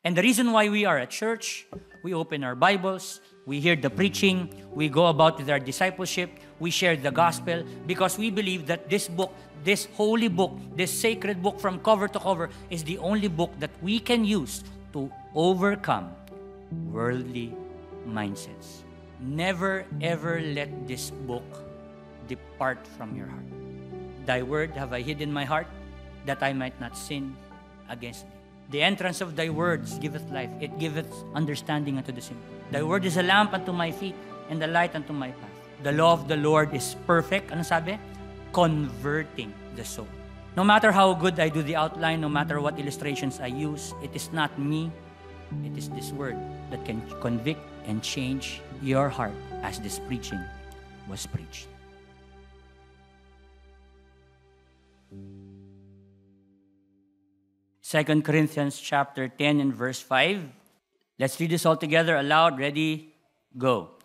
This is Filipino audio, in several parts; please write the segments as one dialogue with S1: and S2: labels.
S1: And the reason why we are at church, we open our Bibles, we hear the preaching, we go about with our discipleship, we share the gospel, because we believe that this book, this holy book, this sacred book from cover to cover is the only book that we can use to overcome worldly mindsets. Never ever let this book depart from your heart. Thy word have I hid in my heart, that I might not sin against thee. The entrance of thy words giveth life. It giveth understanding unto the simple. Thy word is a lamp unto my feet and a light unto my path. The law of the Lord is perfect. Ano sabi? Converting the soul. No matter how good I do the outline, no matter what illustrations I use, it is not me. It is this word that can convict and change your heart as this preaching was preached. Second Corinthians chapter 10 and verse 5. Let's read this all together aloud. Ready? Go.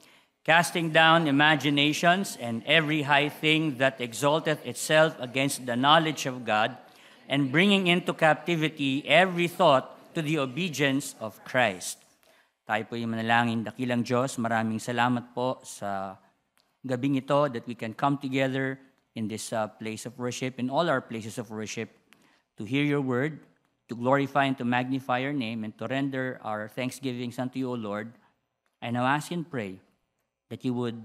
S1: Casting down imaginations and every high thing that exalteth itself against the knowledge of God, and bringing into captivity every thought to the obedience of Christ. Tayo po yung manalangin. Dakilang Diyos, maraming salamat po sa gabing ito that we can come together in this place of worship, in all our places of worship, to hear your word, to glorify and to magnify your name, and to render our thanksgivings unto you, O Lord. I now ask and pray that you would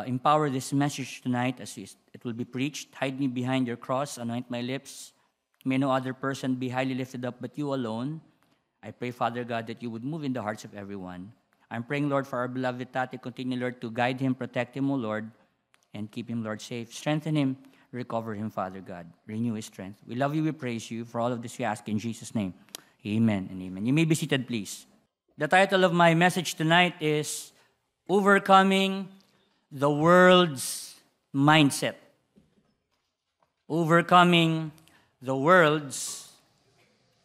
S1: empower this message tonight as it will be preached. Hide me behind your cross, anoint my lips. May no other person be highly lifted up but you alone. I pray, Father God, that you would move in the hearts of everyone. I'm praying, Lord, for our beloved Tati. Continue, Lord, to guide him, protect him, O Lord, and keep him, Lord, safe. Strengthen him. Recover him, Father God. Renew his strength. We love you, we praise you. For all of this we ask in Jesus' name. Amen and amen. You may be seated, please. The title of my message tonight is Overcoming the World's Mindset. Overcoming the World's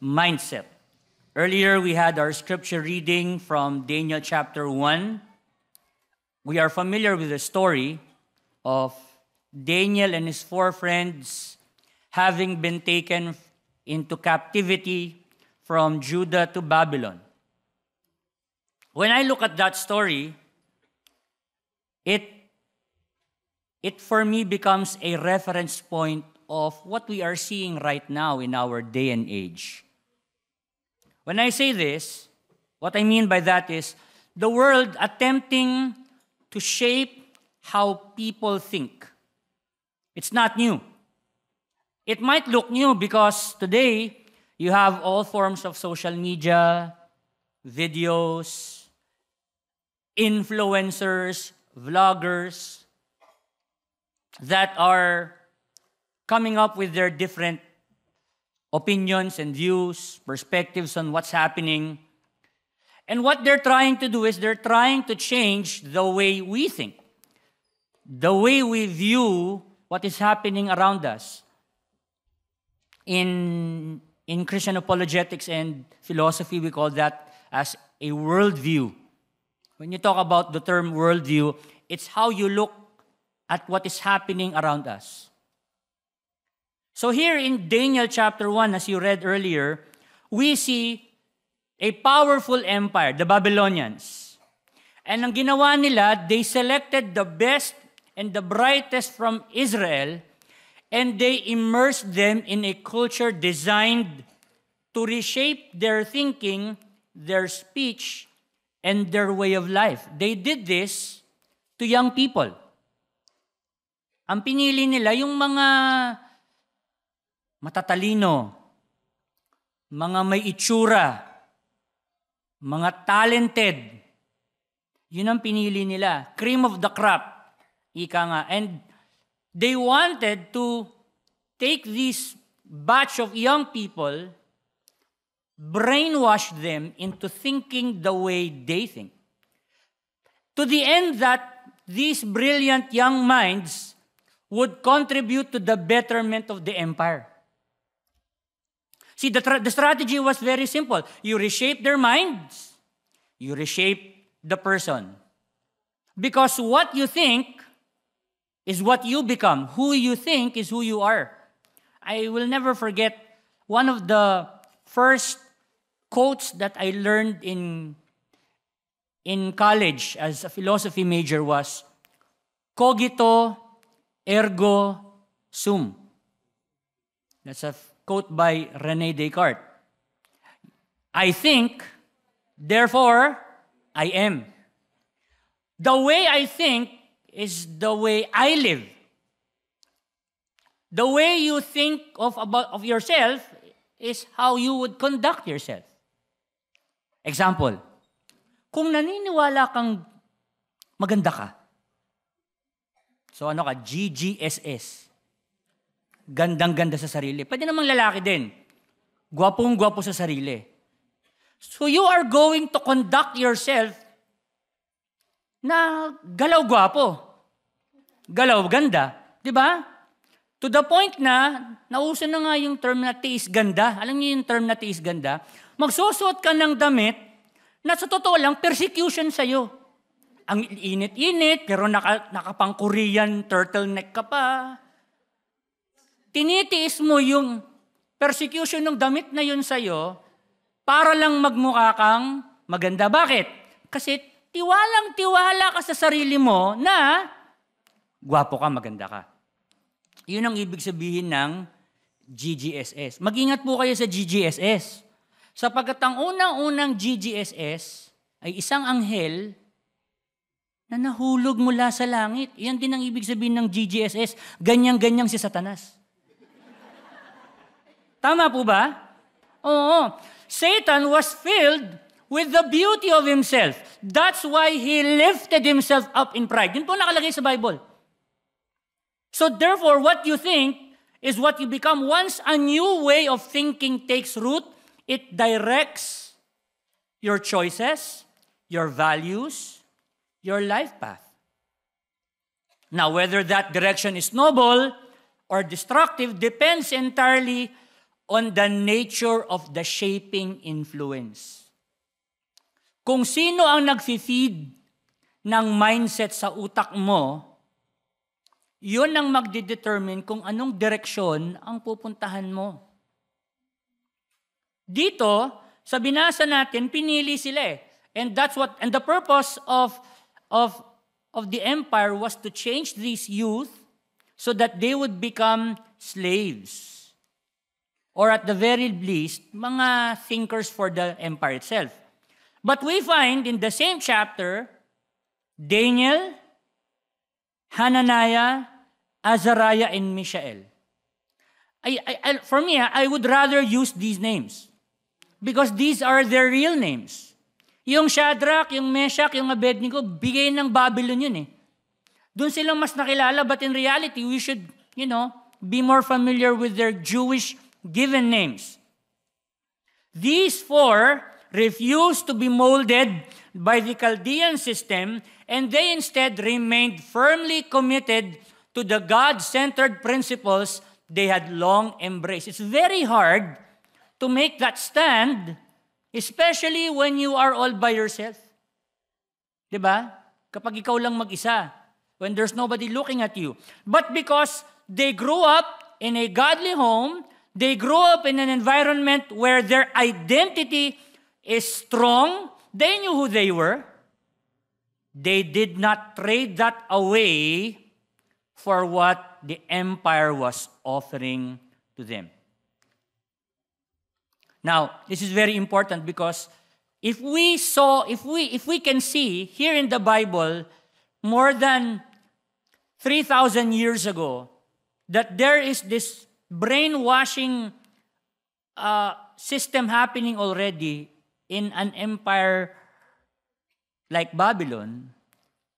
S1: Mindset. Earlier, we had our scripture reading from Daniel chapter 1. We are familiar with the story of Daniel and his 4 friends having been taken into captivity from Judah to Babylon. When I look at that story, it for me becomes a reference point of what we are seeing right now in our day and age. When I say this, what I mean by that is the world attempting to shape how people think. It's not new. It might look new because today you have all forms of social media, videos, influencers, vloggers that are coming up with their different opinions and views, perspectives on what's happening. And what they're trying to do is they're trying to change the way we think, the way we view what is happening around us. In Christian apologetics and philosophy, we call that as a worldview. When you talk about the term worldview, it's how you look at what is happening around us. So here in Daniel chapter 1, as you read earlier, we see a powerful empire, the Babylonians. And ang ginawa nila, they selected the best and the brightest from Israel, and they immersed them in a culture designed to reshape their thinking, their speech, and their way of life. They did this to young people. Ang pinili nila yung mga matatalino, mga may itsura, mga talented. Yun ang pinili nila. Cream of the crop. Ika nga. And they wanted to take this batch of young people, brainwash them into thinking the way they think. To the end that these brilliant young minds would contribute to the betterment of the empire. See, the strategy was very simple. You reshape their minds, you reshape the person. Because what you think is what you become. Who you think is who you are. I will never forget one of the first quotes that I learned in college as a philosophy major was, cogito ergo sum. That's a quote by René Descartes. I think, therefore I am. The way I think is the way I live. The way you think of yourself is how you would conduct yourself. Example, kung naniniwala kang maganda ka, so ano ka, GGSS, gandang-ganda sa sarili. Pwede namang lalaki din, gwapong-gwapo sa sarili. So you are going to conduct yourself na galaw-gwapo, galaw-ganda, di ba? To the point na, nauso na nga yung term na tiis ganda. Alam niyo yung term na tiis ganda? Magsusuot ka ng damit na sa totoo lang, persecution sa'yo. Ang init-init, pero nakapang Korean turtleneck ka pa. Tinitiis mo yung persecution ng damit na yun sa'yo para lang magmukha kang maganda. Bakit? Kasi tiwalang-tiwala ka sa sarili mo na gwapo ka, maganda ka. Yun ang ibig sabihin ng GGSS. Mag-ingat po kayo sa GGSS. Sapagkat ang unang-unang GGSS ay isang anghel na nahulog mula sa langit. Yan din ang ibig sabihin ng GGSS. Ganyang-ganyang si Satanas. Tama po ba? Oo. Satan was filled with the beauty of himself. That's why he lifted himself up in pride. Yun po nakalagay sa Bible. So therefore, what you think is what you become. Once a new way of thinking takes root, it directs your choices, your values, your life path. Now, whether that direction is noble or destructive depends entirely on the nature of the shaping influence. Kung sino ang nag-feed ng mindset sa utak mo, yun ang magdedetermine kung anong direksyon ang pupuntahan mo. Dito, sa binasa natin, pinili sila eh. And the purpose of the empire was to change these youth so that they would become slaves. Or at the very least, mga thinkers for the empire itself. But we find in the same chapter, Daniel, Hananiah, Azariah, and Mishael. For me, I would rather use these names because these are their real names. Yung Shadrach, yung Meshach, yung Abednego, bigay ng Babylon yun eh. Doon sila mas nakilala, but in reality, we should, be more familiar with their Jewish given names. These four refused to be molded by the Chaldean system, and they instead remained firmly committed to the God-centered principles they had long embraced. It's very hard to make that stand, especially when you are all by yourself. Diba? Kapag ikaw lang mag-isa, when there's nobody looking at you. But because they grew up in a godly home, they grew up in an environment where their identity is strong, they knew who they were. They did not trade that away for what the empire was offering to them. Now, this is very important because if we can see here in the Bible more than 3,000 years ago that there is this brainwashing system happening already in an empire like Babylon,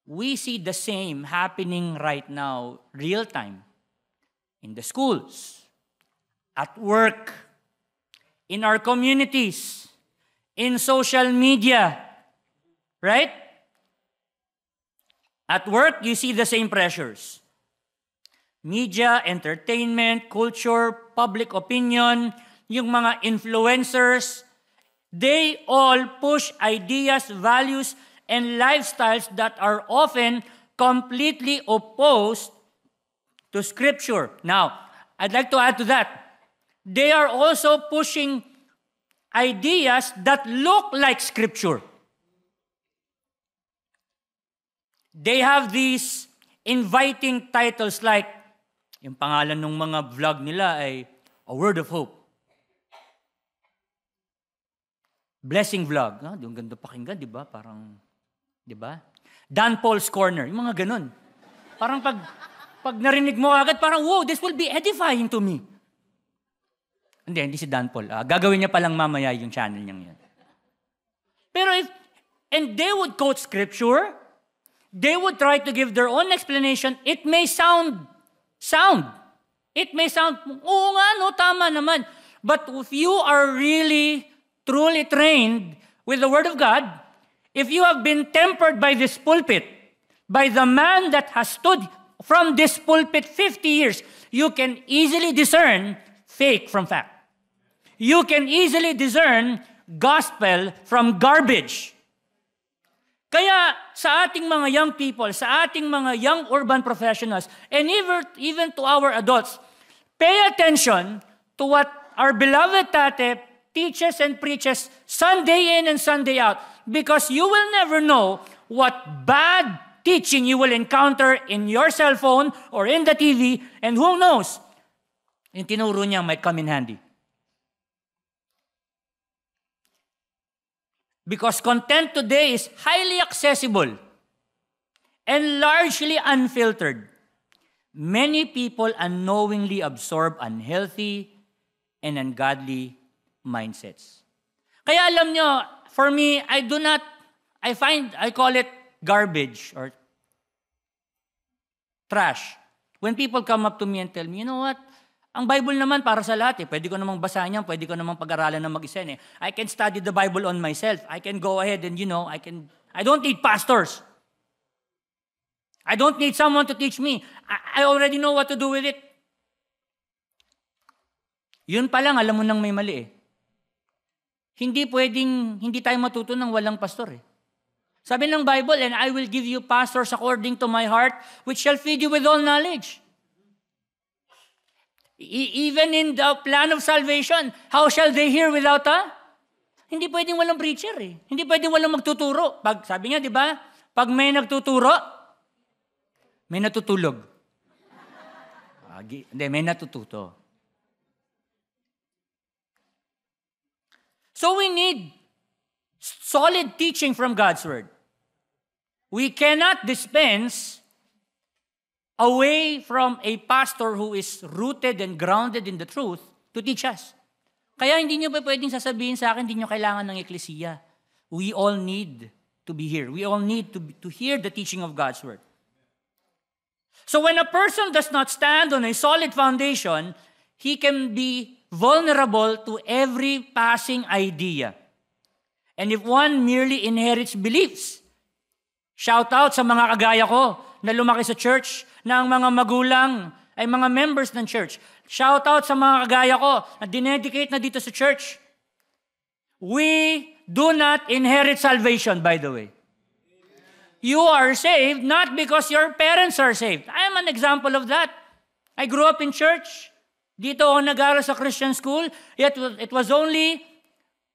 S1: we see the same happening right now, real time, in the schools, at work, in our communities, in social media, right? At work, you see the same pressures. Media, entertainment, culture, public opinion, yung mga influencers, they all push ideas, values, and lifestyles that are often completely opposed to Scripture. Now, I'd like to add to that. They are also pushing ideas that look like Scripture. They have these inviting titles like, yung pangalan ng mga vlog nila ay A Word of Hope. Blessing vlog. Yung ganda pakinggan, di ba? Parang, di ba? Dan Paul's Corner. Yung mga ganun. Parang pag narinig mo agad, parang, wow, this will be edifying to me. Hindi si Dan Paul. Gagawin niya palang mamaya yung channel niyang yan. Pero and they would quote Scripture, they would try to give their own explanation. It may sound. It may sound, oo nga, no, tama naman. But if you are really, truly trained with the Word of God, if you have been tempered by this pulpit, by the man that has stood from this pulpit 50 years, you can easily discern fake from fact. You can easily discern gospel from garbage. Kaya sa ating mga young people, sa ating mga young urban professionals, and even to our adults, pay attention to what our beloved Tate teaches and preaches Sunday in and Sunday out, because you will never know what bad teaching you will encounter in your cell phone or in the TV, and who knows, yung tinuro niya might come in handy. Because content today is highly accessible and largely unfiltered. Many people unknowingly absorb unhealthy and ungodly mindsets. Kaya alam nyo, for me, I call it garbage or trash. When people come up to me and tell me, you know what? Ang Bible naman para sa lahat. Pwede ko namang basahin yan, pwede ko namang pag-aralan ng mag-isa. I can study the Bible on myself. I can go ahead and, I don't need pastors. I don't need someone to teach me. I already know what to do with it. Yun pa lang, alam mo nang may mali . Hindi tayo matuto ng walang pastor . Sabi ng Bible, and I will give you pastors according to my heart, which shall feed you with all knowledge. Even in the plan of salvation, how shall they hear without Hindi pwedeng walang preacher . Hindi pwedeng walang magtuturo. Sabi niya, di ba? Pag may nagtuturo, may natutulog. Hindi, may natututo. So we need solid teaching from God's Word. We cannot dispense away from a pastor who is rooted and grounded in the truth to teach us. Kaya hindi nyo pa pwedeng sasabihin sa akin, hindi nyo kailangan ng eklesiya. We all need to be here. We all need to hear the teaching of God's Word. So when a person does not stand on a solid foundation, he can be vulnerable to every passing idea. And if one merely inherits beliefs, shout out sa mga kagaya ko na lumaki sa church, na ang mga magulang ay mga members ng church. Shout out sa mga kagaya ko na dinedicate na dito sa church. We do not inherit salvation, by the way. You are saved not because your parents are saved. I am an example of that. I grew up in church. Dito ako nag-aaral sa Christian school. Yet it was only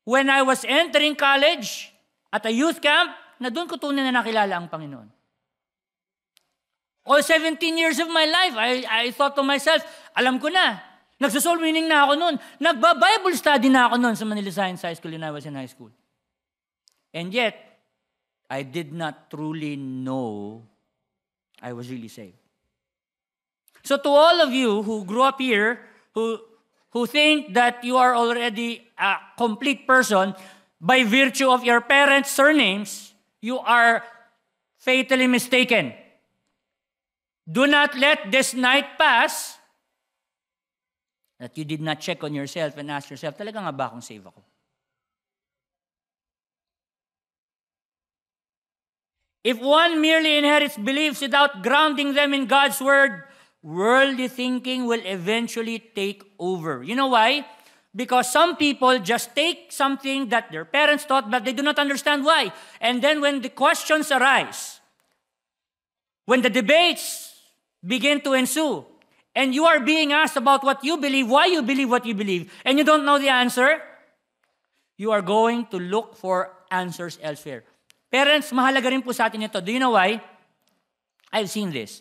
S1: when I was entering college at a youth camp na doon ko tunay na nakilala ang Panginoon. All 17 years of my life, I thought to myself, alam ko na. Nagsa-soul winning na ako noon. Nagba-Bible study na ako noon sa Manila Science High School when I was in high school. And yet, I did not truly know I was really saved. So to all of you who grew up here, who think that you are already a complete person by virtue of your parents' surnames, you are fatally mistaken. Do not let this night pass that you did not check on yourself and ask yourself, talaga nga ba akong save ako? If one merely inherits beliefs without grounding them in God's Word, worldly thinking will eventually take over. You know why? Because some people just take something that their parents taught, but they do not understand why. And then when the questions arise, when the debates begin to ensue, and you are being asked about what you believe, why you believe what you believe, and you don't know the answer, you are going to look for answers elsewhere. Parents, mahalaga rin po sa atin ito. Do you know why? I've seen this.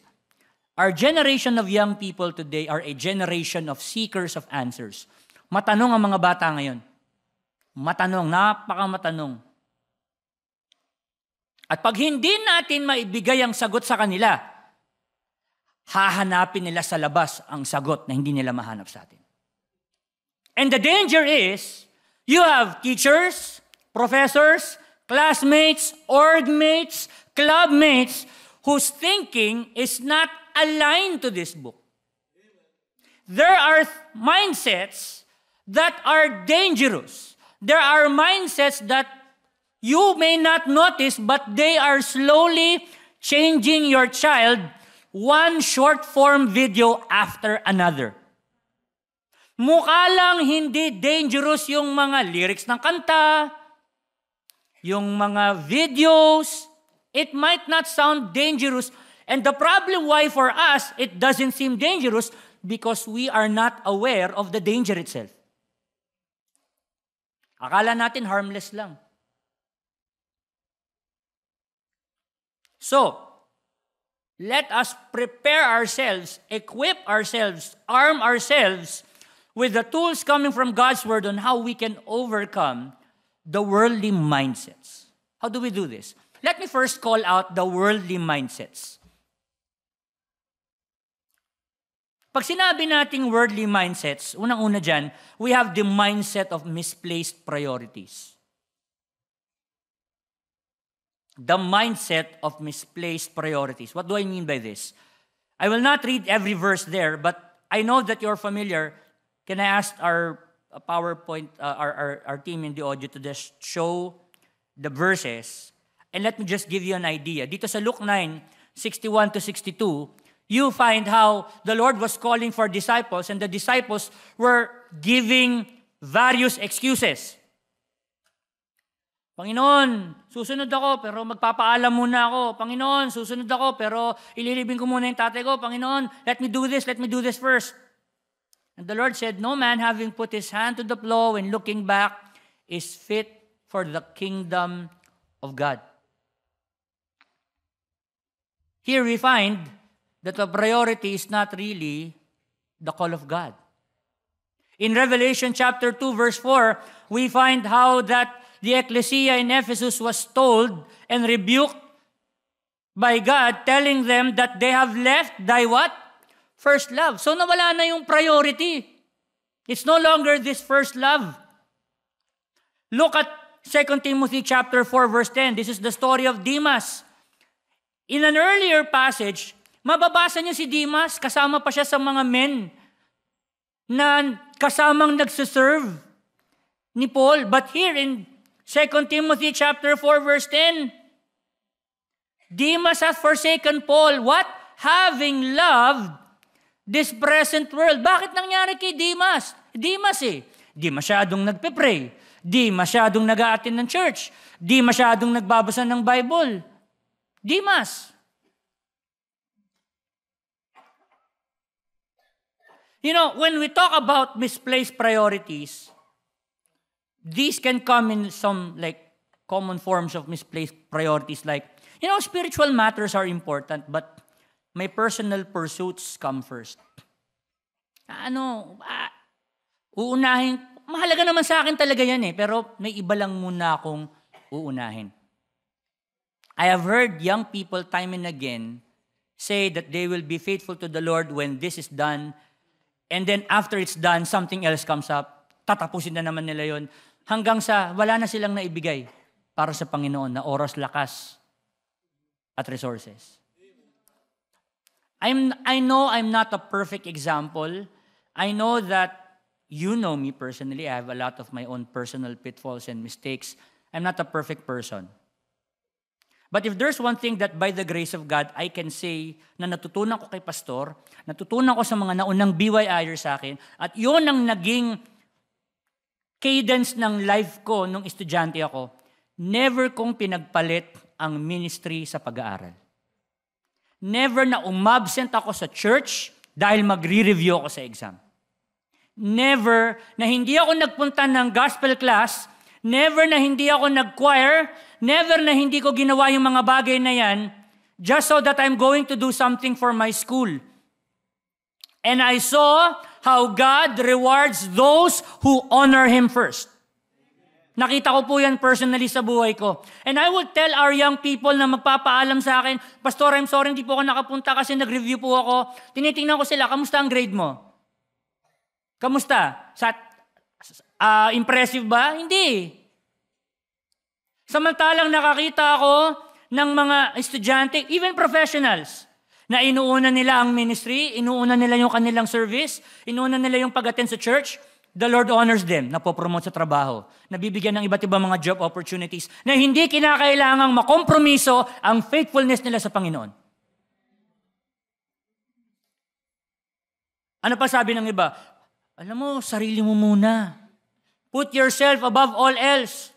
S1: Our generation of young people today are a generation of seekers of answers. Matanong ang mga bata ngayon. Matanong, napakamatanong. At pag hindi natin maibigay ang sagot sa kanila, hahanapin nila sa labas ang sagot na hindi nila mahanap sa atin. And the danger is, you have teachers, professors, classmates, orgmates, clubmates, whose thinking is not aligned to this book. There are mindsets that are dangerous. There are mindsets that you may not notice, but they are slowly changing your child one short-form video after another. Mukha lang hindi dangerous yung mga lyrics ng kanta, yung mga videos. It might not sound dangerous. And the problem why for us it doesn't seem dangerous because we are not aware of the danger itself. Akala natin harmless lang. So, let us prepare ourselves, equip ourselves, arm ourselves with the tools coming from God's Word on how we can overcome the worldly mindsets. How do we do this? Let me first call out the worldly mindsets. Pag sinabi nating worldly mindsets, unang-una dyan, we have the mindset of misplaced priorities. The mindset of misplaced priorities. What do I mean by this? I will not read every verse there, but I know that you're familiar. Can I ask our PowerPoint, our team in the audio to just show the verses? And let me just give you an idea. Dito sa Luke 9:61 to 62, you find how the Lord was calling for disciples and the disciples were giving various excuses. Panginoon, susunod ako pero magpapaalam muna ako. Panginoon, susunod ako pero ililibing ko muna yung tatay ko. Panginoon, let me do this first. And the Lord said, no man having put his hand to the plow and looking back is fit for the kingdom of God. Here we find that the priority is not really the call of God. In Revelation chapter 2, verse 4, we find how that the ecclesia in Ephesus was told and rebuked by God, telling them that they have left thy what? First love. So nawala na yung priority. It's no longer this first love. Look at 2 Timothy chapter 4, verse 10. This is the story of Demas. In an earlier passage, mababasa niyo si Demas, kasama pa siya sa mga men na kasamang nagsiserve ni Paul. But here in 2 Timothy chapter 4, verse 10, Demas hath forsaken Paul. What? Having loved this present world. Bakit nangyari kay Demas? Demas di masyadong nagpe-pray. Di masyadong nag-a-attend ng church. Di masyadong nagbabasa ng Bible. Demas. You know, when we talk about misplaced priorities, these can come in some common forms of misplaced priorities like, spiritual matters are important, but my personal pursuits come first. Uunahin, mahalaga naman sa akin talaga yan pero may iba lang muna akong uunahin. I have heard young people time and again say that they will be faithful to the Lord when this is done, and then after it's done, something else comes up, tatapusin na naman nila yon hanggang sa wala na silang naibigay para sa Panginoon na oras, lakas, at resources. I know I'm not a perfect example. I know that you know me personally. I have a lot of my own personal pitfalls and mistakes. I'm not a perfect person. But if there's one thing that by the grace of God, I can say na natutunan ko kay Pastor, natutunan ko sa mga naunang BYIer sa akin, at yun ang naging cadence ng life ko nung estudyante ako, never kong pinagpalit ang ministry sa pag-aaral. Never na umabsent ako sa church dahil magre-review ako sa exam. Never na hindi ako nagpunta ng gospel class Never na hindi ako nag-choir. Never na hindi ko ginawa yung mga bagay na yan just so that I'm going to do something for my school. And I saw how God rewards those who honor Him first. Nakita ko po yan personally sa buhay ko. And I would tell our young people na magpapaalam sa akin, Pastor, I'm sorry, hindi po ako nakapunta kasi nag-review po ako. Tinitingnan ko sila, kamusta ang grade mo? Kamusta? Impressive ba? Hindi. Samantalang nakakita ako ng mga estudyante, even professionals, na inuuna nila ang ministry, inuuna nila yung kanilang service, inuuna nila yung pag-attend sa church, the Lord honors them, napopromote sa trabaho, nabibigyan ng iba't ibang mga job opportunities, na hindi kinakailangang makompromiso ang faithfulness nila sa Panginoon. Ano pa sabi ng iba? Alam mo, sarili mo muna. Put yourself above all else.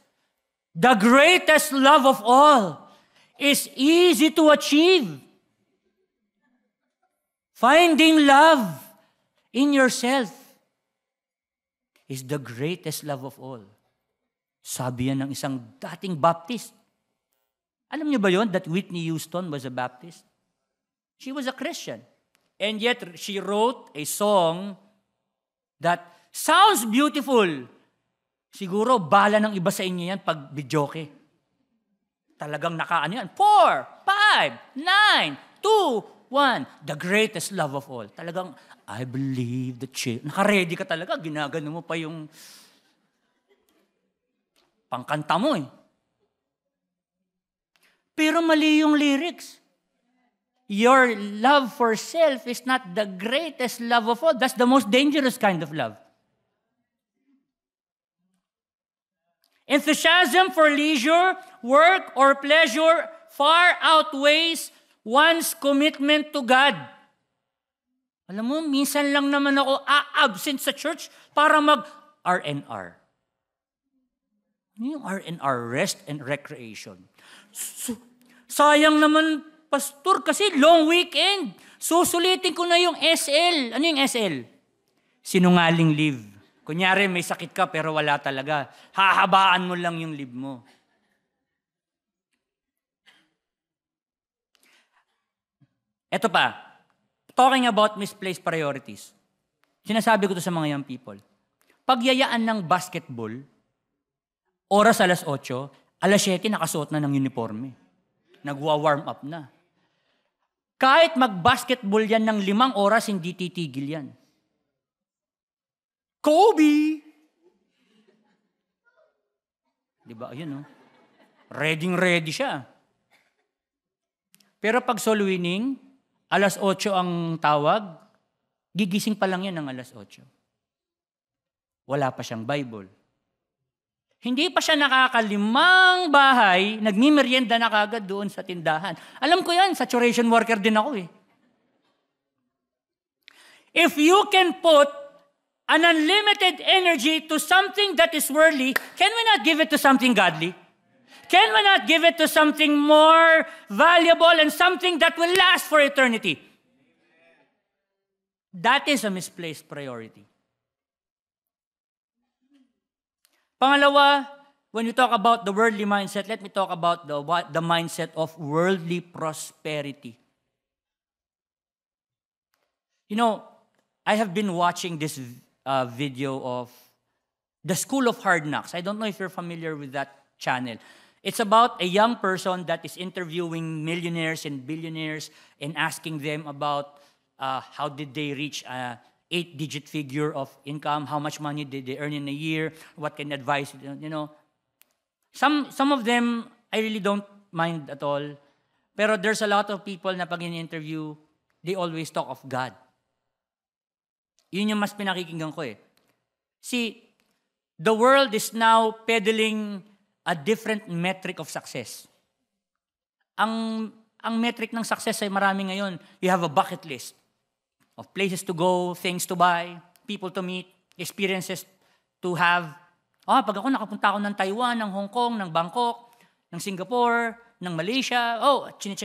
S1: The greatest love of all is easy to achieve. Finding love in yourself is the greatest love of all. Sabi yan ng isang dating Baptist. Alam niyo ba yon that Whitney Houston was a Baptist? She was a Christian. And yet she wrote a song that sounds beautiful. Siguro bala ng iba sa inyo yan pag bidyoke. Talagang nakaano yan. 4, 5, 9, 2, 1. The greatest love of all. Talagang, I believe the naka-ready ka talaga. Ginagano mo pa yung pangkanta mo eh. Pero mali yung lyrics. Your love for self is not the greatest love of all. That's the most dangerous kind of love. Enthusiasm for leisure, work, or pleasure far outweighs one's commitment to God. Alam mo, minsan lang naman ako absent sa church para mag-RNR. Ano yung RNR? Rest and Recreation. Sayang naman, Pastor, kasi long weekend. Susulitin ko na yung SL. Ano yung SL? Sinungaling leave. Kunyari, may sakit ka pero wala talaga. Hahabaan mo lang yung leave mo. Ito pa, talking about misplaced priorities. Sinasabi ko to sa mga young people. Pagyayaan ng basketball, oras 8:00, 7:00 nakasuot na ng uniforme. Nagwa-warm up na. Kahit mag-basketball yan ng 5 oras, hindi titigil yan. Kobe! Diba? Ayun, no? Ready siya. Pero pag soul winning, 8:00 ang tawag, gigising pa lang yan ng 8:00. Wala pa siyang Bible. Hindi pa siya nakakalimang bahay, nagmimerienda na kagad doon sa tindahan. Alam ko yan, saturation worker din ako eh. If you can put an unlimited energy to something that is worldly, can we not give it to something godly? Can we not give it to something more valuable and something that will last for eternity? That is a misplaced priority. Pangalawa, when you talk about the worldly mindset, let me talk about the mindset of worldly prosperity. You know, I have been watching this video of The School of Hard Knocks. I don't know if you're familiar with that channel. It's about a young person that is interviewing millionaires and billionaires and asking them about how did they reach 8-digit figure of income, how much money did they earn in a year, what can advice, you know. Some of them, I really don't mind at all. Pero there's a lot of people na pag in-interview, they always talk of God. Yun yung mas pinakikinggan ko eh. See, the world is now peddling a different metric of success. Ang metric ng success ay marami ngayon. You have a bucket list of places to go, things to buy, people to meet, experiences to have. Pag ako nakapunta ako ng Taiwan, ng Hong Kong, ng Bangkok, ng Singapore, ng Malaysia, check.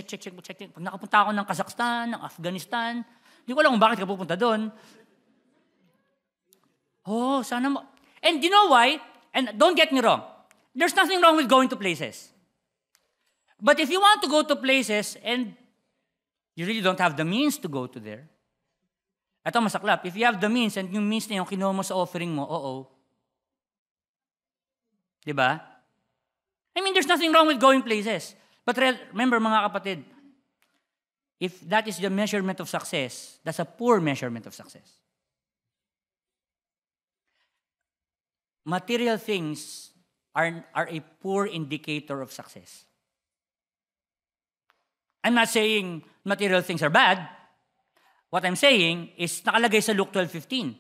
S1: Pag nakapunta ako ng Kazakhstan, ng Afghanistan, hindi ko alam kung bakit ka pupunta doon. Sana mo. And you know why? And don't get me wrong. There's nothing wrong with going to places. But if you want to go to places and you really don't have the means to go to there, ito masaklap, if you have the means and yung means na yung kinuha mo sa offering mo, oo. Diba? I mean, there's nothing wrong with going places. But remember, mga kapatid, if that is the measurement of success, that's a poor measurement of success. Material things are a poor indicator of success. I'm not saying material things are bad. What I'm saying is nakalagay sa Luke 12:15.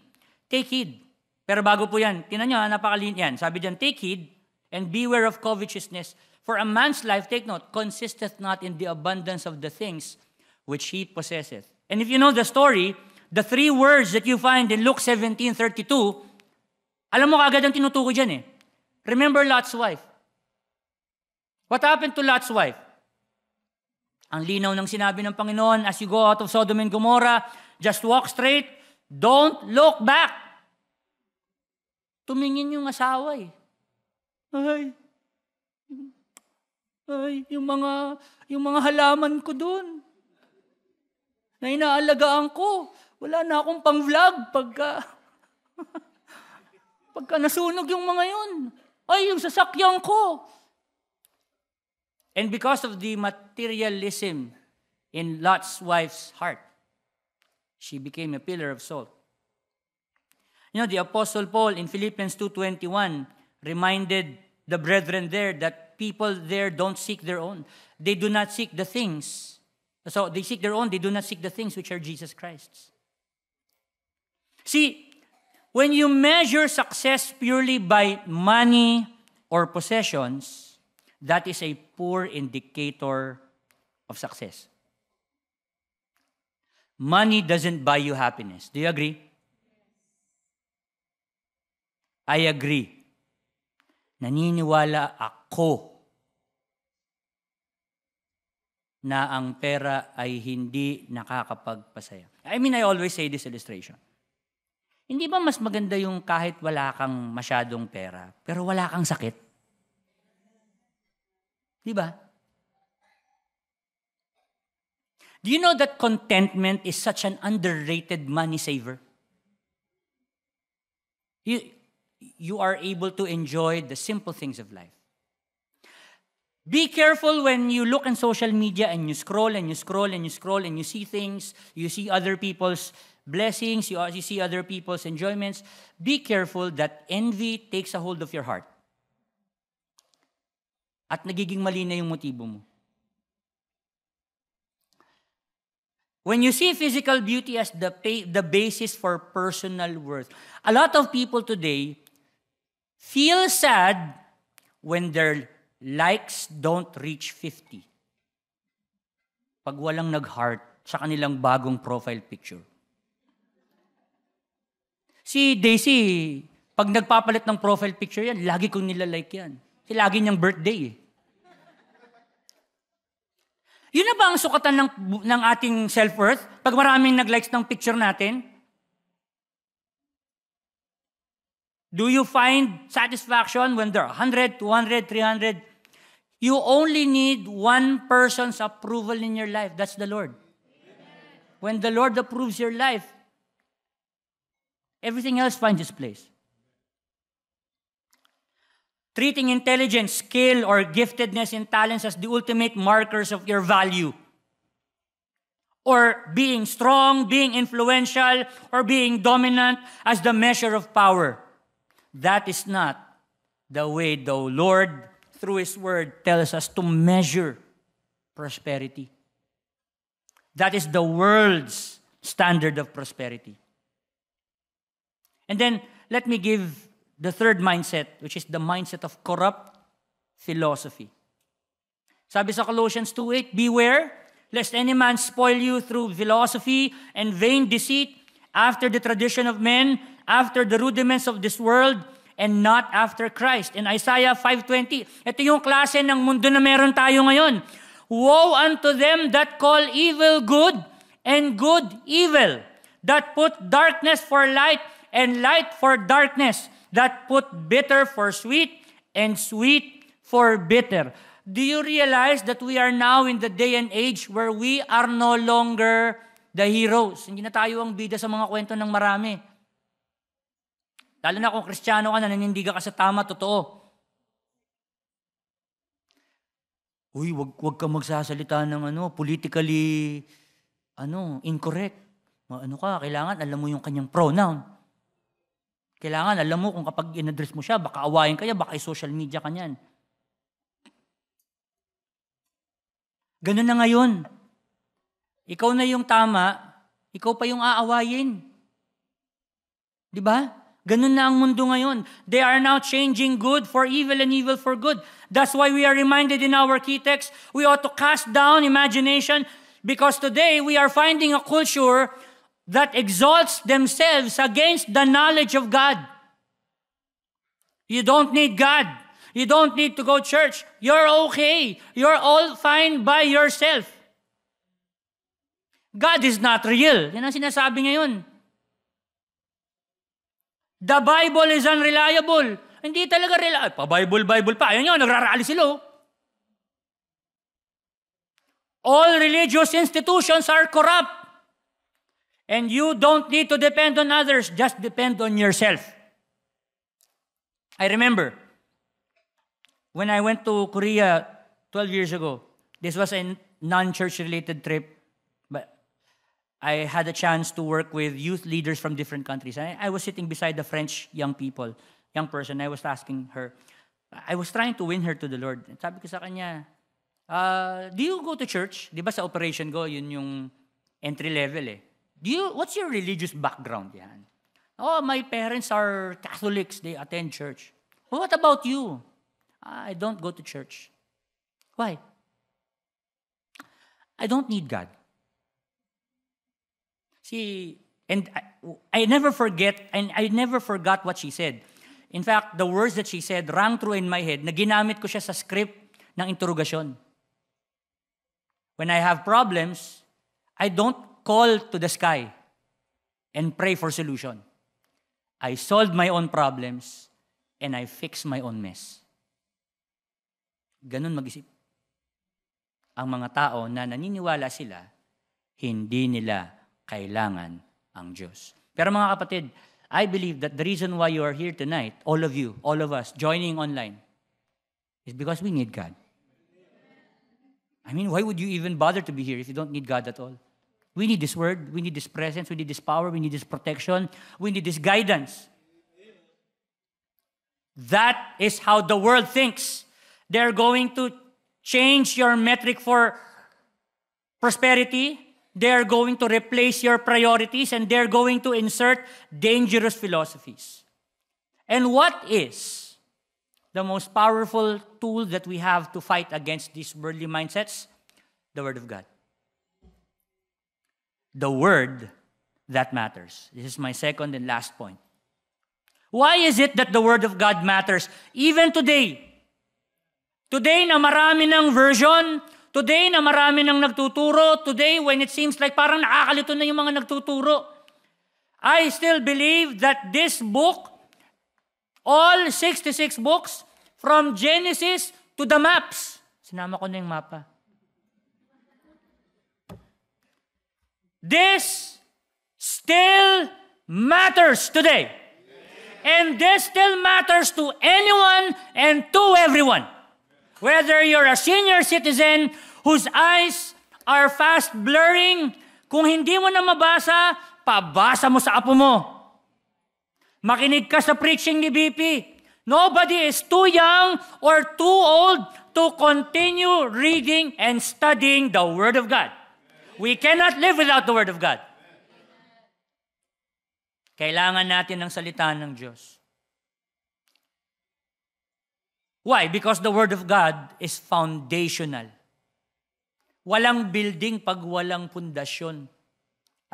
S1: Take heed. Pero bago po yan, tinan nyo, napakalin yan. Sabi dyan, take heed and beware of covetousness. For a man's life, take note, consisteth not in the abundance of the things which he possesseth. And if you know the story, the three words that you find in Luke 17:32, alam mo kagad ang tinutukoy dyan eh. Remember Lot's wife. What happened to Lot's wife? Ang linaw ng sinabi ng Panginoon, as you go out of Sodom and Gomorrah, just walk straight, don't look back. Tumingin yung asawa eh. Yung mga halaman ko doon, na inaalagaan ko, wala na akong pang-vlog pagka nasunog yung mga yun. Yung sasakyan ko. And because of the materialism in Lot's wife's heart, she became a pillar of salt. You know, the Apostle Paul in Philippians 2:21 reminded the brethren there that people there don't seek their own. They do not seek the things. So they seek their own, they do not seek the things which are Jesus Christ's. See, when you measure success purely by money or possessions, that is a poor indicator of success. Money doesn't buy you happiness. Do you agree? I agree. Naniniwala ako na ang pera ay hindi nakakapagpasaya. I mean, I always say this illustration. Hindi ba mas maganda yung kahit wala kang masyadong pera, pero wala kang sakit? Diba? Do you know that contentment is such an underrated money saver? You are able to enjoy the simple things of life. Be careful when you look on social media and you scroll and you scroll and you scroll and you see things, you see other people's blessings, you see other people's enjoyments. Be careful that envy takes a hold of your heart. At nagiging mali na yung motibo mo. When you see physical beauty as the basis for personal worth, a lot of people today feel sad when their likes don't reach 50. Pag walang nag-heart sa kanilang bagong profile picture. Si Daisy, pag nagpapalit ng profile picture yan, lagi kong nilalike yan. Kasi lagi niyang birthday eh. Yun na ba ang sukatan ng ating self-worth? Pag maraming nag-likes ng picture natin? Do you find satisfaction when there are 100, 200, 300? You only need one person's approval in your life. That's the Lord. Amen. When the Lord approves your life, everything else finds its place. Treating intelligence, skill, or giftedness and talents as the ultimate markers of your value. Or being strong, being influential, or being dominant as the measure of power. That is not the way the Lord, through His Word, tells us to measure prosperity. That is the world's standard of prosperity. And then, let me give the third mindset, which is the mindset of corrupt philosophy. Sabi sa Colossians 2:8, beware, lest any man spoil you through philosophy and vain deceit, after the tradition of men, after the rudiments of this world, and not after Christ. In Isaiah 5:20, ito yung klase ng mundo na meron tayo ngayon. Woe unto them that call evil good, and good evil, that put darkness for light, and light for darkness, that put bitter for sweet, and sweet for bitter. Do you realize that we are now in the day and age where we are no longer the heroes? Hindi na tayo ang bida sa mga kwento ng marami. Lalo na kung Kristiyano ka, naninindigan ka sa tama, totoo. Uy, wag ka magsasalita ng politically incorrect. Kailangan alam mo yung kanyang pronoun. Kailangan alam mo kung kapag in-address mo siya, baka awayin ka niya, baka i-social media ka niyan. Ganun na ngayon. Ikaw na yung tama, ikaw pa yung aawayin. Di ba? Ganun na ang mundo ngayon. They are now changing good for evil and evil for good. That's why we are reminded in our key text, we ought to cast down imagination because today we are finding a culture that exalts themselves against the knowledge of God. You don't need God. You don't need to go to church. You're okay. You're all fine by yourself. God is not real. Yan ang sinasabi ngayon. The Bible is unreliable. Hindi talaga reliable. Pa-Bible pa. Ayan yun, nagrarally sila. All religious institutions are corrupt. And you don't need to depend on others. Just depend on yourself. I remember, when I went to Korea 12 years ago, this was a non-church related trip, but I had a chance to work with youth leaders from different countries. I was sitting beside the French young person. I was asking her, I was trying to win her to the Lord. Sabi ko sa kanya, do you go to church? Di ba sa operation ko, yun yung entry level eh. What's your religious background? Yan. Oh, my parents are Catholics. They attend church. Well, what about you? I don't go to church. Why? I don't need God. See, and I never forget, and I never forgot what she said. In fact, the words that she said rang true in my head na ginamit ko siya sa script ng interrogasyon. When I have problems, I don't call to the sky and pray for solution. I solve my own problems and I fix my own mess. Ganun mag-isip. Ang mga tao na naniniwala sila, hindi nila kailangan ang Diyos. Pero mga kapatid, I believe that the reason why you are here tonight, all of you, all of us, joining online, is because we need God. I mean, why would you even bother to be here if you don't need God at all? We need this word, we need this presence, we need this power, we need this protection, we need this guidance. That is how the world thinks. They're going to change your metric for prosperity. They're going to replace your priorities and they're going to insert dangerous philosophies. And what is the most powerful tool that we have to fight against these worldly mindsets? The Word of God. The Word that matters. This is my second and last point. Why is it that the Word of God matters even today? Today na marami ng version, today na marami ng nagtuturo, today when it seems like parang nakakalito na yung mga nagtuturo, I still believe that this book, all 66 books, from Genesis to the maps, sinama ko na yung mapa. This still matters today. And this still matters to anyone and to everyone. Whether you're a senior citizen whose eyes are fast blurring, kung hindi mo na mabasa, pabasa mo sa apo mo. Makinig ka sa preaching ni BP. Nobody is too young or too old to continue reading and studying the Word of God. We cannot live without the Word of God. Kailangan natin ng salita ng Diyos. Why? Because the Word of God is foundational. Walang building pag walang pundasyon.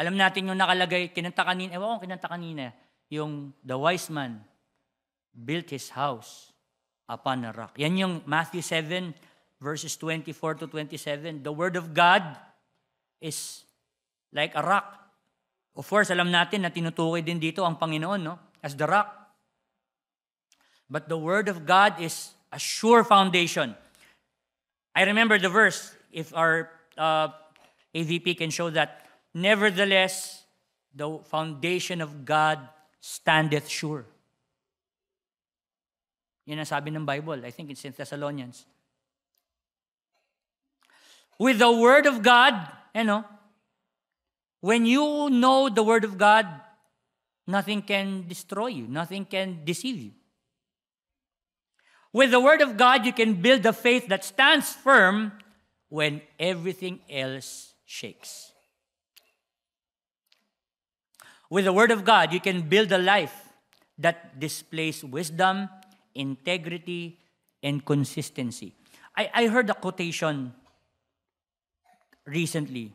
S1: Alam natin yung nakalagay, kinanta kanina, yung the wise man built his house upon a rock. Yan yung Matthew 7, verses 24 to 27. The Word of God is like a rock. Of course, alam natin na tinutukoy din dito ang Panginoon, no? As the rock. But the Word of God is a sure foundation. I remember the verse, if our AVP can show that, nevertheless, the foundation of God standeth sure. Yan ang sabi ng Bible. I think it's in Thessalonians. With the Word of God, when you know the Word of God, nothing can destroy you. Nothing can deceive you. With the Word of God, you can build a faith that stands firm when everything else shakes. With the Word of God, you can build a life that displays wisdom, integrity, and consistency. I heard a quotation recently,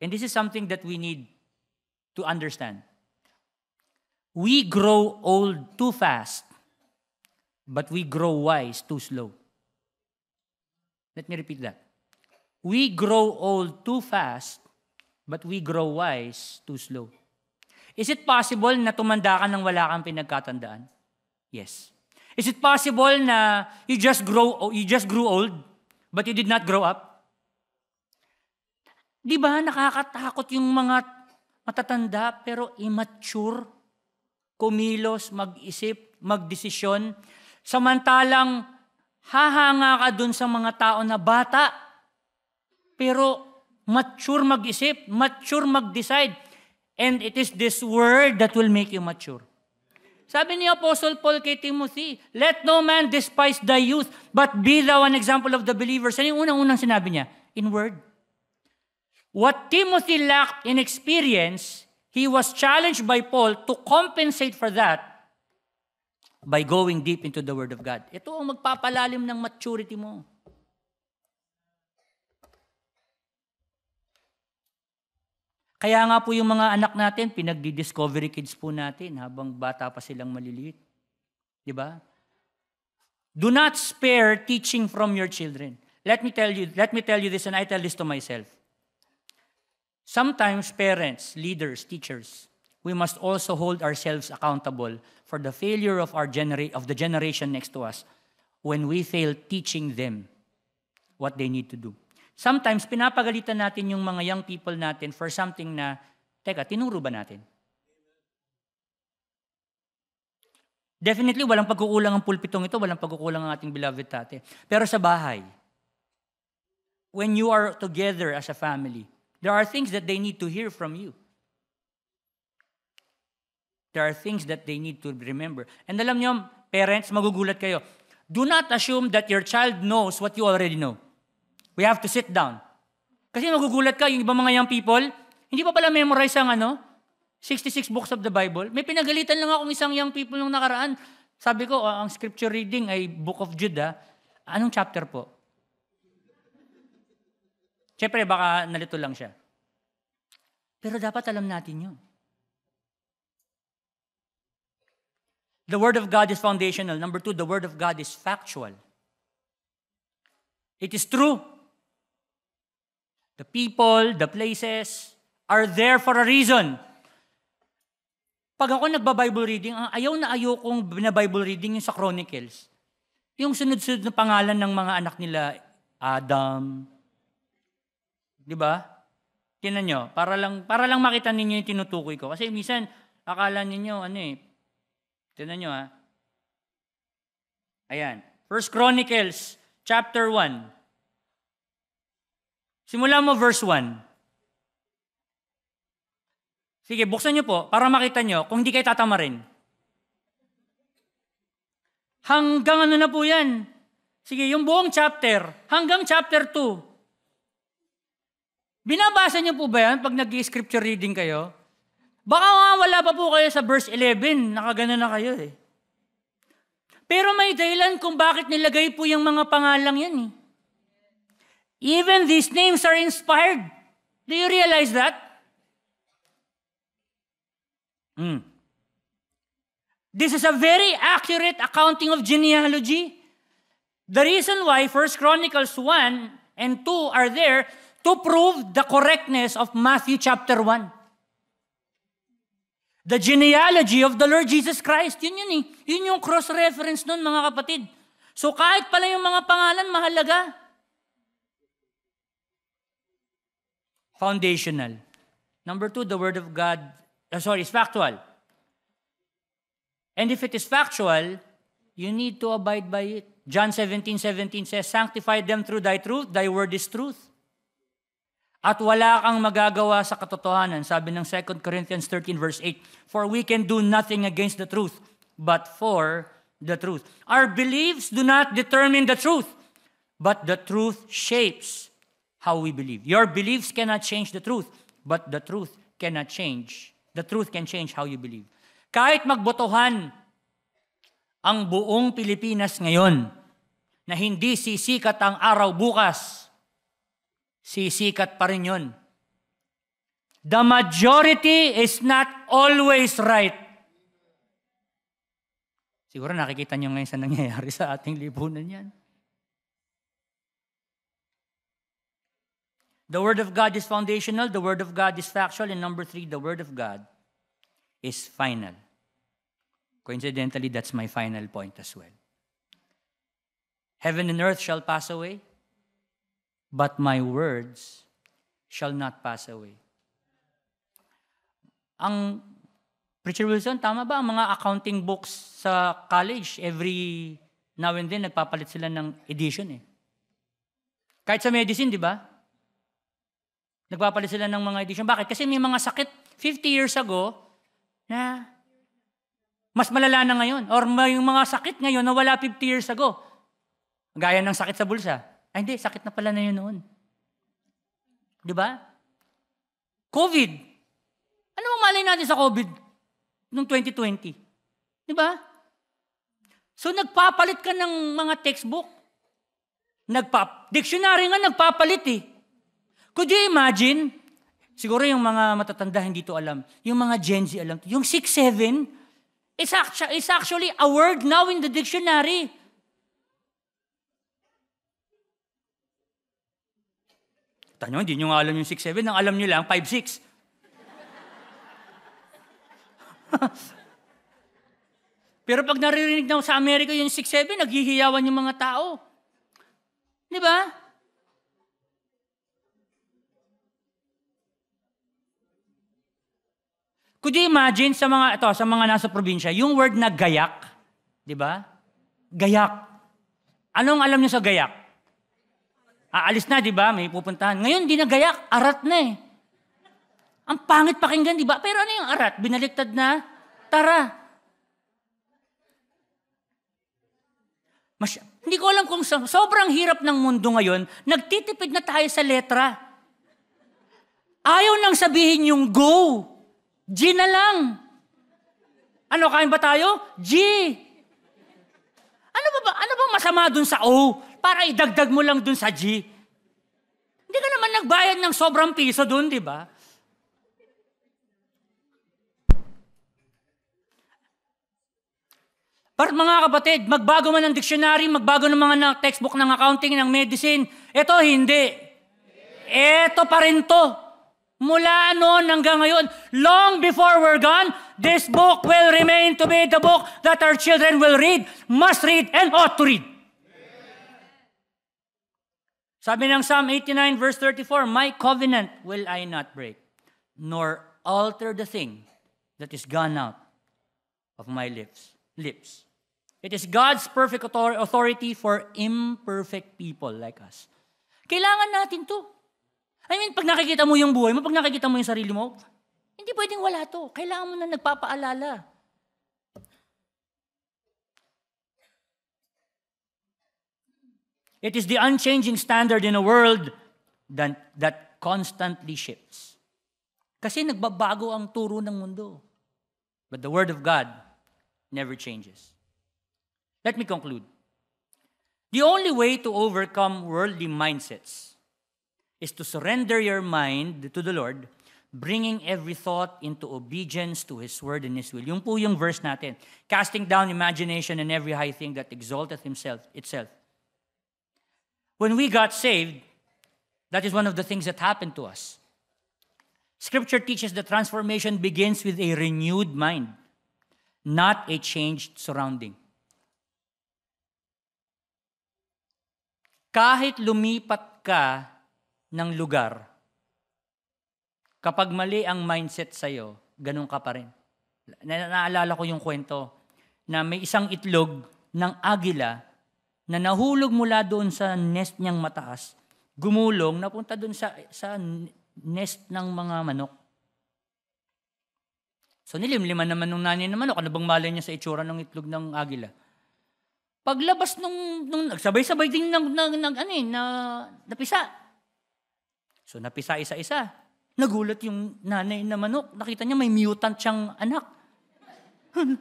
S1: and this is something that we need to understand. We grow old too fast, but we grow wise too slow. Let me repeat that. We grow old too fast, but we grow wise too slow. Is it possible na tumanda ka nang wala kang pinagkatandaan? Yes. Is it possible na you just grew old, but you did not grow up? Di ba nakakatakot yung mga matatanda pero immature, kumilos, mag-isip, magdesisyon, samantalang hahanga ka dun sa mga tao na bata, pero mature mag-isip, mature mag-decide, and it is this word that will make you mature. Sabi ni Apostle Paul kay Timothy, let no man despise thy youth, but be thou an example of the believers. Ano yung unang-unang sinabi niya? In word. What Timothy lacked in experience, he was challenged by Paul to compensate for that by going deep into the Word of God. Ito ang magpapalalim ng maturity mo. Kaya nga po yung mga anak natin, pinagdi-discovery kids po natin habang bata pa silang maliliit. Di ba? Do not spare teaching from your children. Let me tell you this, and I tell this to myself. Sometimes parents, leaders, teachers, we must also hold ourselves accountable for the failure of the generation next to us when we fail teaching them what they need to do. Sometimes, pinapagalitan natin yung mga young people natin for something na, teka, tinuro ba natin? Definitely, walang pagkukulang ang pulpitong ito, walang pagkukulang ang ating beloved tate. Pero sa bahay, when you are together as a family, there are things that they need to hear from you. There are things that they need to remember. And alam niyo, parents, magugulat kayo. Do not assume that your child knows what you already know. We have to sit down. Kasi magugulat ka, yung ibang mga young people, hindi pa pala memorize ang 66 books of the Bible. May pinagalitan lang akong isang young people nung nakaraan. Sabi ko, ang scripture reading ay Book of Jude. Anong chapter po? Siyempre, baka nalito lang siya. Pero dapat alam natin yun. The Word of God is foundational. Number 2, the Word of God is factual. It is true. The people, the places are there for a reason. Pag ako nagba-Bible reading, ayaw kong bina-Bible reading yung sa Chronicles. Yung sunod-sunod na pangalan ng mga anak nila, Adam. Di ba? Tingnan nyo, para lang makita ninyo yung tinutukoy ko. Kasi minsan, akala ninyo, tingnan nyo Ayan. 1 Chronicles, chapter 1. Simulan mo verse 1. Sige, buksan nyo po para makita nyo kung hindi kayo tatamarin. Hanggang na po yan. Sige, yung buong chapter, hanggang chapter 2. Binabasa nyo po ba yan pag nag-scripture reading kayo? Baka nga wala pa po kayo sa verse 11, nakagana na kayo Pero may dahilan kung bakit nilagay po yung mga pangalang yan Even these names are inspired. Do you realize that? This is a very accurate accounting of genealogy. The reason why 1 Chronicles 1 and 2 are there to prove the correctness of Matthew chapter 1. The genealogy of the Lord Jesus Christ. Yun eh. Yun yung cross-reference nun, mga kapatid. So kahit pala yung mga pangalan, mahalaga. Foundational. Number 2, the Word of God, is factual. And if it is factual, you need to abide by it. John 17:17 says, sanctify them through thy truth, thy word is truth. At wala kang magagawa sa katotohanan. Sabi ng 2 Corinthians 13 verse 8, for we can do nothing against the truth, but for the truth. Our beliefs do not determine the truth, but the truth shapes how we believe. Your beliefs cannot change the truth, but the truth cannot change. The truth can change how you believe. Kahit magbotohan ang buong Pilipinas ngayon na hindi sisikat ang araw bukas, sisikat pa rin yun. The majority is not always right. Siguro nakikita nyo ngayon sa nangyayari sa ating lipunan yan. The Word of God is foundational, the Word of God is factual, and number 3, the Word of God is final. Coincidentally, that's my final point as well. Heaven and earth shall pass away, but my words shall not pass away. Ang Preacher Wilson, tama ba? Ang mga accounting books sa college, every now and then, nagpapalit sila ng edition eh. Kahit sa medicine, di ba? Nagpapalit sila ng mga edition. Bakit? Kasi may mga sakit 50 years ago na mas malala na ngayon. Or may mga sakit ngayon na wala 50 years ago. Gaya ng sakit sa bulsa. Ay hindi, sakit na pala na yun noon. Di ba? COVID. Ano ang malay natin sa COVID noong 2020? Di ba? So nagpapalit ka ng mga textbook. Dictionary nga nagpapalit eh. Could you imagine? Siguro yung mga matatanda hindi to alam. Yung mga Gen Z alam. Yung 6-7 is actually a word now in the dictionary. Tanyo, hindi nyo nga alam yung 6-7. Ang alam nyo lang, 5-6. Pero pag naririnig na sa Amerika yung 6-7, naghihiyawan yung mga tao. Di ba? Could you imagine sa mga nasa probinsya, yung word na gayak, di ba? Gayak. Anong alam niyo sa gayak? Aalis na, di ba? May pupuntahan. Ngayon, di na gayak. Arat na eh. Ang pangit pakinggan, di ba? Pero ano yung arat? Binaliktad na? Tara. Hindi ko alam kung sobrang hirap ng mundo ngayon, nagtitipid na tayo sa letra. Ayaw nang sabihin yung go. G na lang. Ano, kain ba tayo? G. Ano ba masama dun sa O? Para idagdag mo lang dun sa G. Hindi ka naman nagbayad ng sobrang piso dun, di ba? Pero mga kapatid, magbago man ng dictionary, magbago ng mga textbook ng accounting, ng medicine, ito hindi. Ito pa rin to. Mula noon hanggang ngayon, long before we're gone, this book will remain to be the book that our children will read, must read, and ought to read. Sabi ng Psalm 89 verse 34, my covenant will I not break, nor alter the thing that is gone out of my lips. It is God's perfect authority for imperfect people like us. Kailangan natin to. I mean, pag nakikita mo yung buhay mo, pag nakikita mo yung sarili mo, hindi pwedeng wala to. Kailangan mo na nagpapaalala. It is the unchanging standard in a world that constantly shifts. Kasi nagbabago ang turo ng mundo. But the Word of God never changes. Let me conclude. The only way to overcome worldly mindsets is to surrender your mind to the Lord, bringing every thought into obedience to His word and His will. Yung po yung verse natin. Casting down imagination and every high thing that exalteth itself. When we got saved, that is one of the things that happened to us. Scripture teaches that transformation begins with a renewed mind, not a changed surrounding. Kahit lumipat ka ng lugar, kapag mali ang mindset sa'yo, ganun ka pa rin. Naalala ko yung kwento na may isang itlog ng agila na nahulog mula doon sa nest niyang mataas, gumulong, napunta doon sa nest ng mga manok. So nilimliman naman nung nanay ng manok, ano bang malay niya sa itsura ng itlog ng agila? Paglabas nung nagsabay-sabay din napisa. So napisa isa-isa. Nagulat yung nanay na manok. Nakita niya may mutant siyang anak.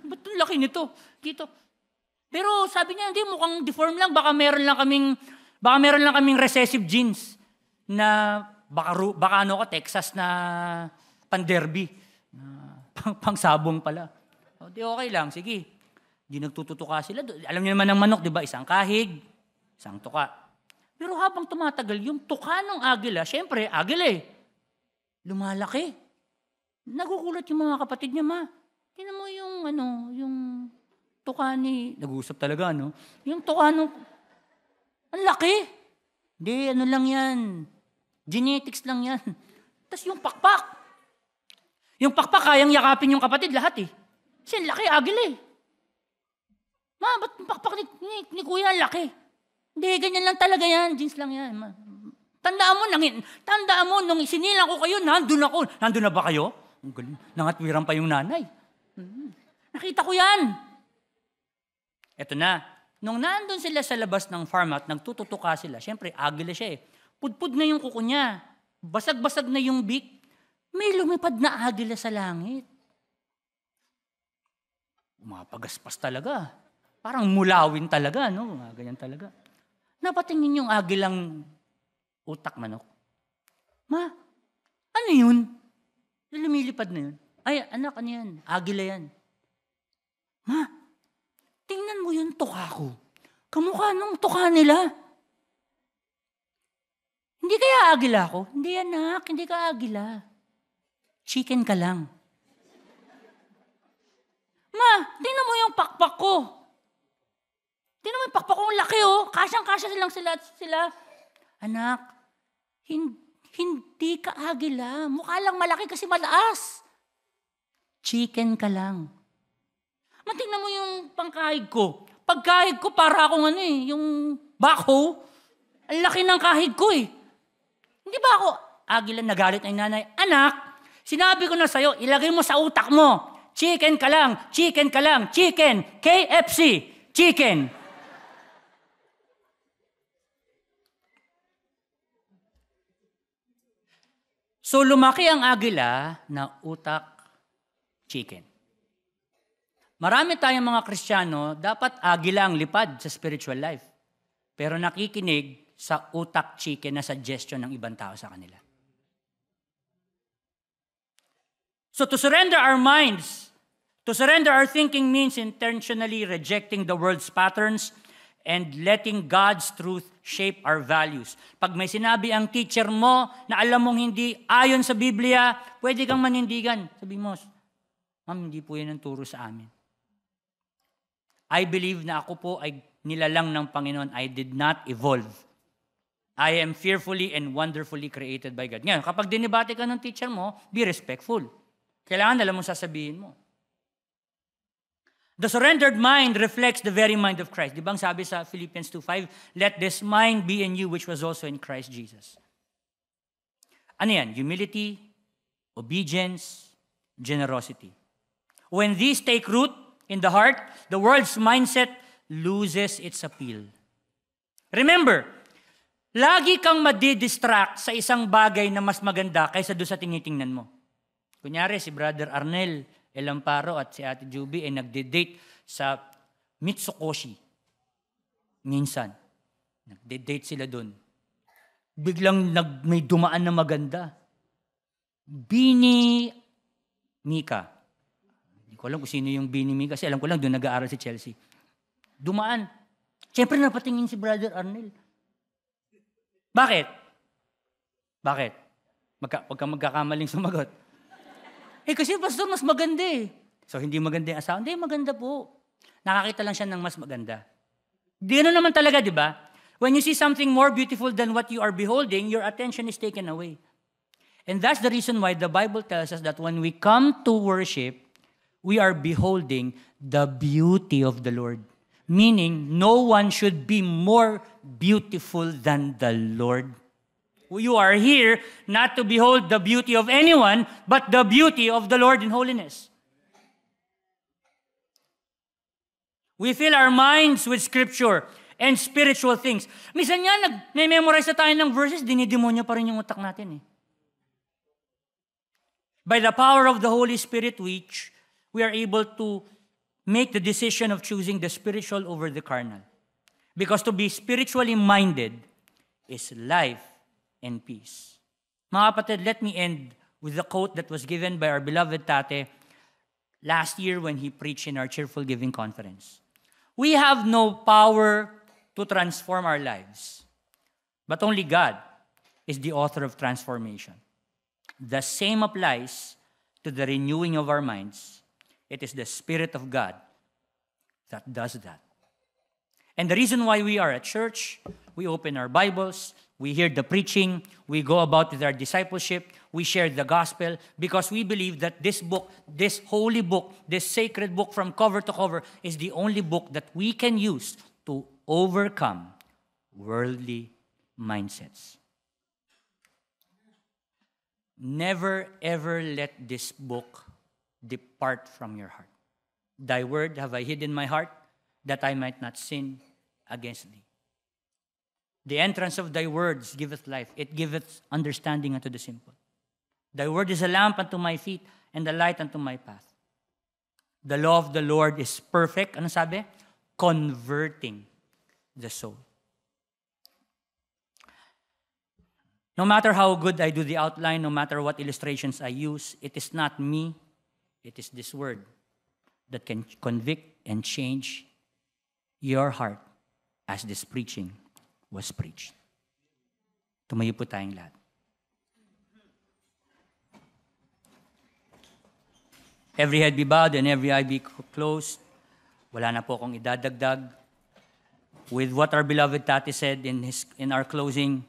S1: Ba't ang laki nito? Dito. Pero sabi niya, hindi, mukhang deform lang. Baka meron lang kaming recessive genes na baka Texas na pan-derby. Pang-sabong pala. O, di okay lang, sige. Di nagtututuka sila. Alam niyo naman ng manok, di ba? Isang kahig, isang tuka. Pero habang tumatagal, yung tuka ng agila, syempre, agila lumalaki. Nagugulat yung mga kapatid niya, ma. Tingnan mo yung tuka ni... Nag-uusap talaga, no? Yung tuka ang laki. Hindi, lang yan. Genetics lang yan. Tapos yung pakpak. Yung pakpak, kayang yakapin yung kapatid lahat Kasi laki, agila Ma, ba't yung pakpak ni kuya laki? Hindi, ganyan lang talaga yan. Jeans lang yan, ma. Tandaan mo, nung isinilang ko kayo, nandun ako. Nandun na ba kayo? Ang galing. Nangatwiran pa yung nanay. Nakita ko yan. Eto na. Nung nandun sila sa labas ng farm at nagtututuka sila, syempre, agila siya Pudpud na yung kuko niya. Basag-basag na yung beak. May lumipad na agila sa langit. Umapagaspas talaga. Parang mulawin talaga, no? Ganyan talaga. Napatingin yung agilang utak manok. Ma, ano yun? Lumilipad na yun. Ay, anak, ano yan? Agila yan. Ma, tingnan mo yung tuka ko. Kamukha nung tuka nila. Hindi kaya agila ko? Hindi, anak, hindi ka agila. Chicken ka lang. Ma, tingnan mo yung pakpak ko. Tingnan mo yung pakpak ko, ang laki Kasyang-kasya silang sila. Anak, hindi ka agila. Mukha lang malaki kasi mataas. Chicken ka lang. Matingnan mo yung pangkahig ko. Pagkahig ko, para akong yung backhoe. Ang laki ng kahig ko Hindi ba ako agila? Nagalit ang nanay. Anak, sinabi ko na sa'yo, ilagay mo sa utak mo. Chicken ka lang, chicken ka lang, chicken. KFC, chicken. So lumaki ang agila na utak chicken. Marami tayong mga Kristiyano, dapat agila ang lipad sa spiritual life. Pero nakikinig sa utak chicken na suggestion ng ibang tao sa kanila. So to surrender our minds, to surrender our thinking means intentionally rejecting the world's patterns and letting God's truth shape our values. Pag may sinabi ang teacher mo na alam mong hindi ayon sa Biblia, pwede kang manindigan. Sabi mo, ma'am, hindi po yan ang turo sa amin. I believe na ako po ay nilalang ng Panginoon. I did not evolve. I am fearfully and wonderfully created by God. Ngayon, kapag dinibate ka ng teacher mo, be respectful. Kailangan alam mo sasabihin mo. The surrendered mind reflects the very mind of Christ. Di ba ang sabi sa Philippians 2:5, let this mind be in you which was also in Christ Jesus. Ano yan? Humility, obedience, generosity. When these take root in the heart, the world's mindset loses its appeal. Remember, lagi kang madidistract sa isang bagay na mas maganda kaysa doon sa tinitingnan mo. Kunyari, si Brother Arnel Elamparo at si Ate Juby ay nagde-date sa Mitsukoshi. Minsan, nagde-date sila doon. Biglang may dumaan na maganda. Bini Mika. Hindi ko alam kung sino yung Bini Mika kasi alam ko lang doon nag-aaral si Chelsea. Dumaan. Siyempre napatingin si Brother Arnel. Bakit? Huwag kang magkakamaling sumagot. Kasi pastor, mas maganda eh. So, hindi maganda yung asawa? Hindi, maganda po. Nakakita lang siya ng mas maganda. Di ano naman talaga, di ba? When you see something more beautiful than what you are beholding, your attention is taken away. And that's the reason why the Bible tells us that when we come to worship, we are beholding the beauty of the Lord. Meaning, no one should be more beautiful than the Lord. You are here not to behold the beauty of anyone, but the beauty of the Lord in holiness. We fill our minds with Scripture and spiritual things. Minsan nga, nag-memorize na tayo ng verses, dinidemonyo pa rin yung utak natin eh. By the power of the Holy Spirit, we are able to make the decision of choosing the spiritual over the carnal. Because to be spiritually minded is life and peace. Mga kapatid, let me end with the quote that was given by our beloved Tate last year when he preached in our Cheerful Giving Conference. We have no power to transform our lives, but only God is the author of transformation. The same applies to the renewing of our minds. It is the Spirit of God that does that. And the reason why we are at church, we open our Bibles, we hear the preaching, we go about with our discipleship, we share the gospel, because we believe that this book, this holy book, this sacred book from cover to cover is the only book that we can use to overcome worldly mindsets. Never ever let this book depart from your heart. Thy word have I hid in my heart, that I might not sin against thee. The entrance of thy words giveth life. It giveth understanding unto the simple. Thy word is a lamp unto my feet and a light unto my path. The law of the Lord is perfect. Ano sabi? Converting the soul. No matter how good I do the outline, no matter what illustrations I use, it is not me, it is this word that can convict and change your heart as this preaching was preached. Tumayo po tayong lahat. Every head be bowed and every eye be closed. Wala na po akong idadagdag. With what our beloved Tati said in our closing,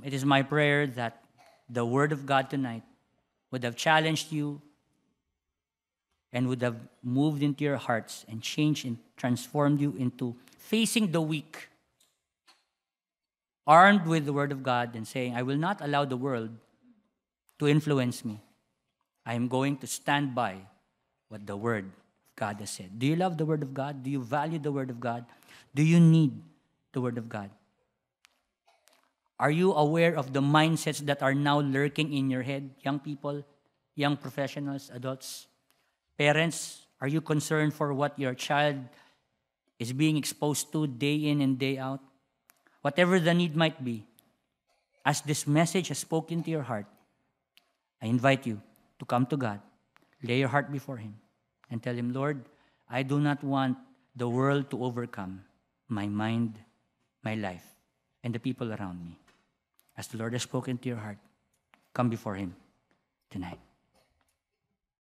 S1: it is my prayer that the Word of God tonight would have challenged you and would have moved into your hearts and changed and transformed you into facing the weak, armed with the Word of God and saying, I will not allow the world to influence me. I am going to stand by what the Word of God has said. Do you love the Word of God? Do you value the Word of God? Do you need the Word of God? Are you aware of the mindsets that are now lurking in your head? Young people, young professionals, adults, parents, are you concerned for what your child is being exposed to day in and day out? Whatever the need might be, as this message has spoken to your heart, I invite you to come to God, lay your heart before Him, and tell Him, Lord, I do not want the world to overcome my mind, my life, and the people around me. As the Lord has spoken to your heart, come before Him tonight.